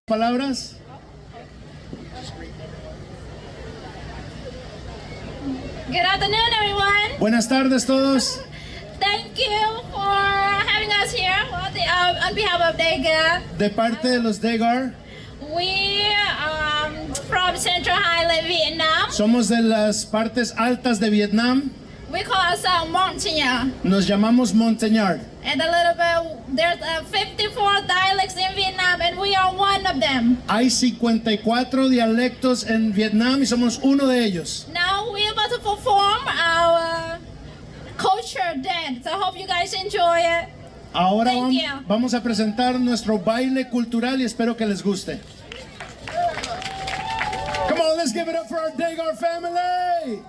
palabras. Good afternoon, everyone. Buenas tardes todos. Thank you for having us here on behalf of DEGA. De parte de los Degar, We from Central Highland, Vietnam. somos de las partes altas de Vietnam. We call ourselves Montagnard. Nos llamamos Montagnard. And a little bit, there's 54 dialects in Vietnam, and we are one of them. Hay 54 dialectos en Vietnam y somos uno de ellos. Now we're about to perform our culture dance. I hope you guys enjoy it. Ahora Thank you. vamos a presentar nuestro baile cultural y espero que les guste. Come on, let's give it up for our Degar family.